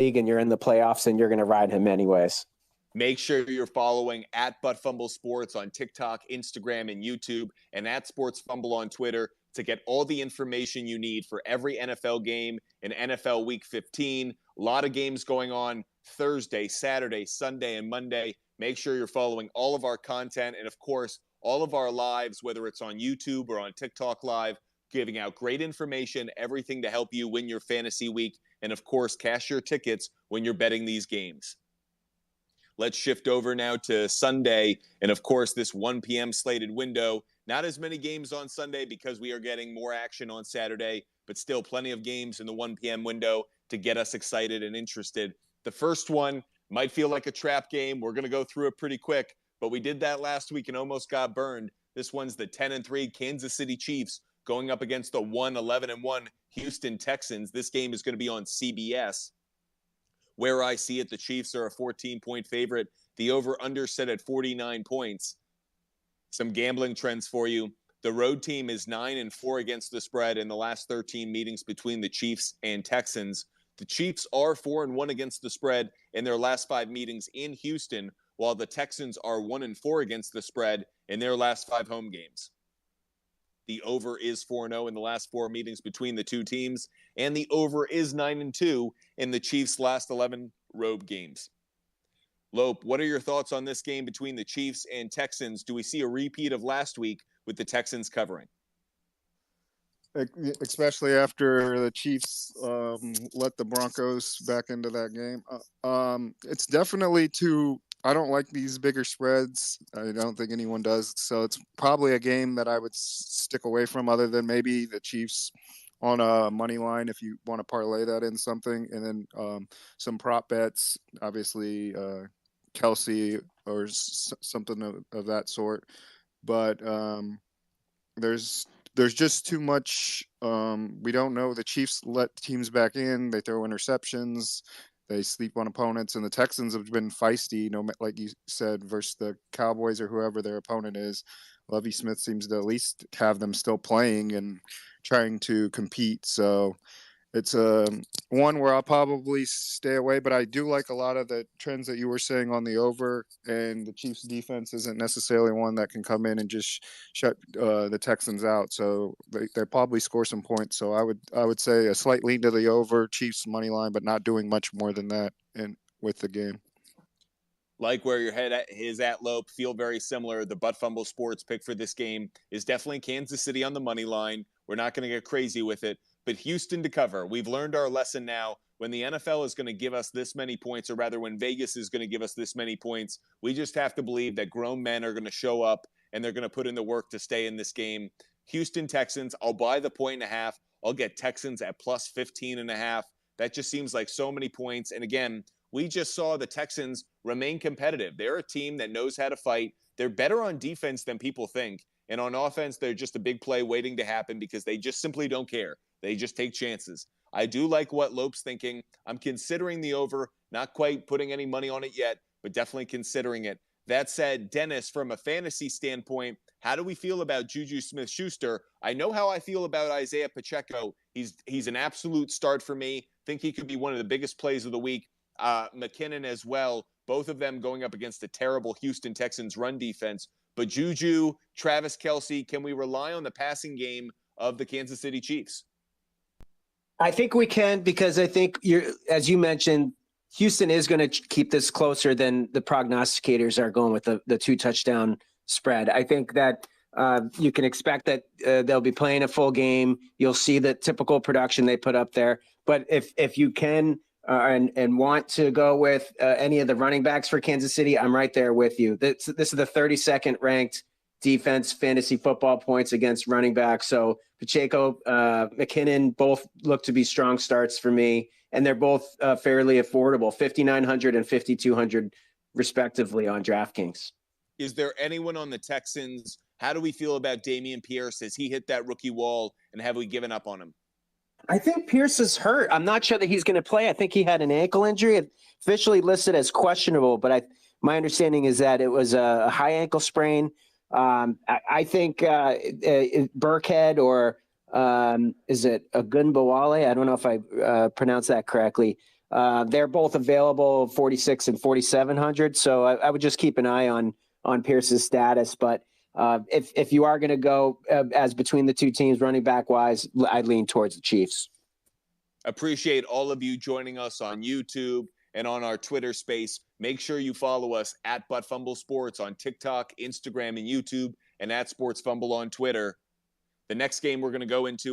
league and you're in the playoffs, and you're going to ride him anyways. Make sure you're following at Butt Fumble Sports on TikTok, Instagram, and YouTube, and at Sports Fumble on Twitter to get all the information you need for every NFL game in NFL Week 15. A lot of games going on Thursday, Saturday, Sunday, and Monday. Make sure you're following all of our content and, of course, all of our lives, whether it's on YouTube or on TikTok Live, giving out great information, everything to help you win your fantasy week, and, of course, cash your tickets when you're betting these games. Let's shift over now to Sunday. And, of course, this 1 p.m. slated window. Not as many games on Sunday because we are getting more action on Saturday, but still plenty of games in the 1 p.m. window to get us excited and interested. The first one might feel like a trap game. We're going to go through it pretty quick, but we did that last week and almost got burned. This one's the 10-3 Kansas City Chiefs going up against the 11-1 Houston Texans. This game is going to be on CBS. Where I see it, the Chiefs are a 14-point favorite. The over-under set at 49 points. Some gambling trends for you. The road team is 9-4 against the spread in the last 13 meetings between the Chiefs and Texans. The Chiefs are 4-1 against the spread in their last 5 meetings in Houston, while the Texans are 1-4 against the spread in their last 5 home games. The over is 4-0 in the last 4 meetings between the two teams, and the over is 9-2 in the Chiefs' last 11 road games. Lope, what are your thoughts on this game between the Chiefs and Texans? Do we see a repeat of last week with the Texans covering? Especially after the Chiefs let the Broncos back into that game. It's definitely too... I don't like these bigger spreads. I don't think anyone does. So it's probably a game that I would stick away from, other than maybe the Chiefs on a money line if you want to parlay that in something. And then some prop bets, obviously Kelsey or something of that sort. But there's just too much. We don't know. The Chiefs let teams back in. They throw interceptions. They sleep on opponents, and the Texans have been feisty, like you said, versus the Cowboys or whoever their opponent is. Lovie Smith seems to at least have them still playing and trying to compete. So it's one where I'll probably stay away, but I do like a lot of the trends that you were saying on the over, and the Chiefs defense isn't necessarily one that can come in and just shut the Texans out. So they probably score some points. So I would say a slight lean to the over, Chiefs money line, but not doing much more than that with the game. Like where your head is at, Lope, feel very similar. The Butt Fumble Sports pick for this game is definitely Kansas City on the money line. We're not going to get crazy with it, but Houston to cover. We've learned our lesson now. When the NFL is going to give us this many points, or rather when Vegas is going to give us this many points, we just have to believe that grown men are going to show up and they're going to put in the work to stay in this game. Houston Texans, I'll buy the 1.5. I'll get Texans at plus 15.5. That just seems like so many points. And again, we just saw the Texans remain competitive. They're a team that knows how to fight. They're better on defense than people think. And on offense, they're just a big play waiting to happen because they just simply don't care. They just take chances. I do like what Lope's thinking. I'm considering the over, not quite putting any money on it yet, but definitely considering it. That said, Dennis, from a fantasy standpoint, how do we feel about Juju Smith-Schuster? I know how I feel about Isaiah Pacheco. He's an absolute start for me. Think he could be one of the biggest plays of the week. McKinnon as well, both of them going up against a terrible Houston Texans run defense. But Juju, Travis Kelce, can we rely on the passing game of the Kansas City Chiefs? I think we can, because I think as you mentioned, Houston is going to keep this closer than the prognosticators are going with the 2-touchdown spread. I think that you can expect that they'll be playing a full game. You'll see the typical production they put up there. But if you can and want to go with any of the running backs for Kansas City, I'm right there with you. This is the 32nd ranked defense fantasy football points against running backs. So Pacheco, McKinnon, both look to be strong starts for me, and they're both fairly affordable, 5,900 and 5,200 respectively on DraftKings. Is there anyone on the Texans? How do we feel about Dameon Pierce? Has he hit that rookie wall, and have we given up on him? I think Pierce is hurt. I'm not sure that he's going to play. I think he had an ankle injury, officially listed as questionable, but my understanding is that it was a high ankle sprain. I think Burkhead or is it Agunbowale? I don't know if I pronounced that correctly. They're both available 46 and 4,700. So I would just keep an eye on Pierce's status. But if you are going to go as between the two teams running back wise, I'd lean towards the Chiefs. Appreciate all of you joining us on YouTube and on our Twitter space. Make sure you follow us at Butt Fumble Sports on TikTok, Instagram, and YouTube, and at Sports Fumble on Twitter. The next game we're going to go into